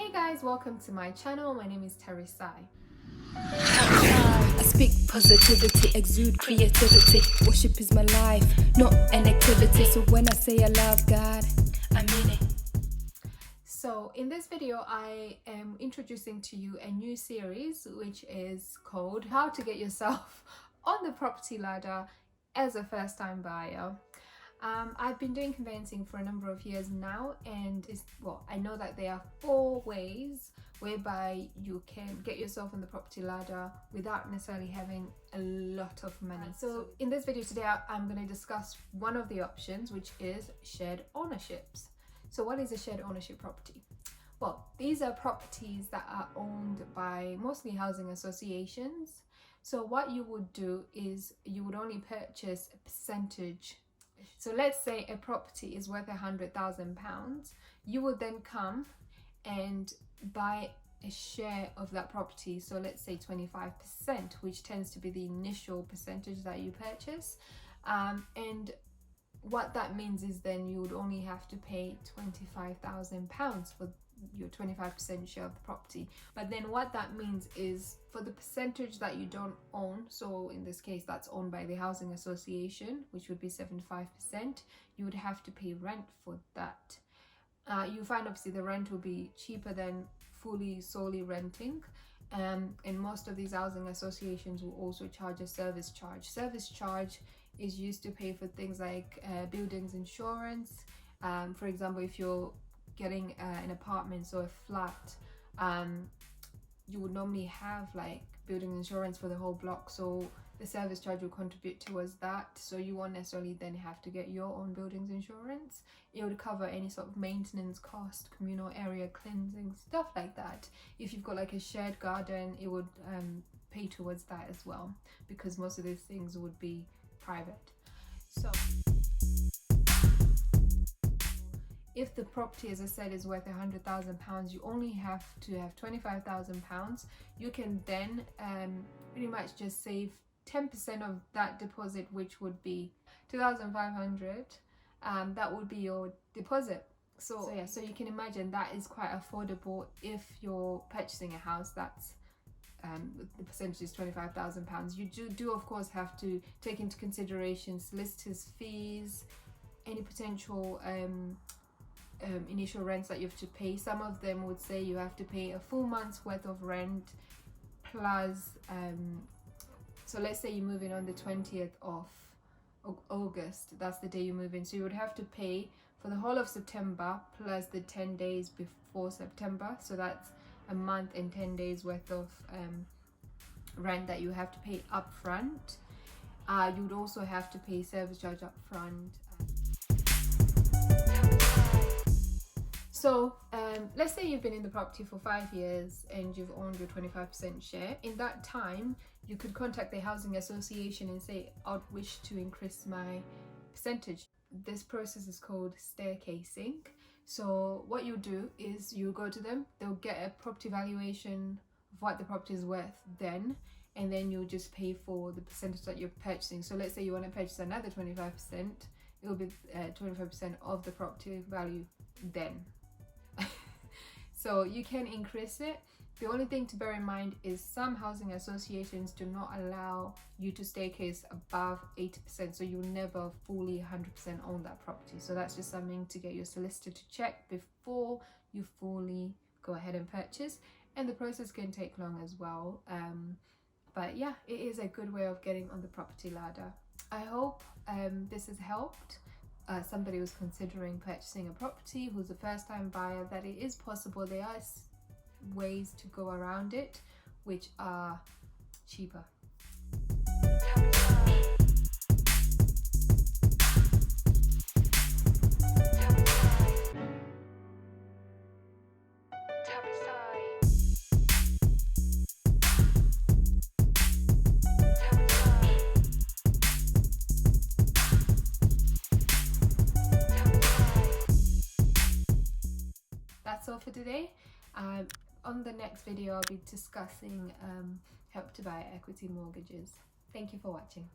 Hey guys, welcome to my channel. My name is Ta-Risai. I speak positivity, exude creativity. Worship is my life, not an activity. So when I say I love God, I mean it. So in this video, I am introducing to you a new series which is called How to Get Yourself on the Property Ladder as a First-Time Buyer. I've been doing conveyancing for a number of years now, and I know that there are 4 ways whereby you can get yourself on the property ladder without necessarily having a lot of money. So in this video today, I'm going to discuss one of the options, which is shared ownerships. So what is a shared ownership property? Well, these are properties that are owned by mostly housing associations. So what you would do is you would only purchase a percentage. So let's say a property is worth £100,000. You would then come and buy a share of that property. So let's say 25%, which tends to be the initial percentage that you purchase. And what that means is then you would only have to pay £25,000 for your 25% share of the property. But then what that means is for the percentage that you don't own, so in this case that's owned by the housing association, which would be 75%, you would have to pay rent for that. You find obviously the rent will be cheaper than solely renting, and most of these housing associations will also charge a service charge. Service charge is used to pay for things like buildings insurance. For example, if you're getting an apartment, so a flat, you would normally have like building insurance for the whole block, so the service charge will contribute towards that. So you won't necessarily then have to get your own buildings insurance. It would cover any sort of maintenance cost, communal area cleansing, stuff like that. If you've got like a shared garden, it would pay towards that as well, because most of these things would be private. So if the property, as I said, is worth £100,000, you only have to have £25,000. You can then pretty much just save 10% of that deposit, which would be £2,500. That would be your deposit. So you can imagine that is quite affordable if you're purchasing a house that's the percentage is £25,000. You do of course have to take into consideration solicitors' fees, any potential initial rents that you have to pay. Some of them would say you have to pay a full month's worth of rent plus so let's say you move in on the 20th of August, that's the day you move in, so you would have to pay for the whole of September plus the 10 days before September, so that's a month and 10 days worth of rent that you have to pay up front. You would also have to pay service charge up front. So let's say you've been in the property for 5 years and you've owned your 25% share. In that time, you could contact the housing association and say, I'd wish to increase my percentage. This process is called staircasing. So what you do is you go to them, they'll get a property valuation of what the property is worth then, and then you'll just pay for the percentage that you're purchasing. So let's say you want to purchase another 25%, it will be 25% of the property value then. So you can increase it. The only thing to bear in mind is some housing associations do not allow you to staircase above 80%, so you'll never fully 100% own that property. So that's just something to get your solicitor to check before you fully go ahead and purchase, and the process can take long as well. But yeah, it is a good way of getting on the property ladder. I hope this has helped somebody who's considering purchasing a property, who's a first-time buyer, that it is possible. There are ways to go around it which are cheaper. That's all for today. On the next video, I'll be discussing help to buy equity mortgages. Thank you for watching.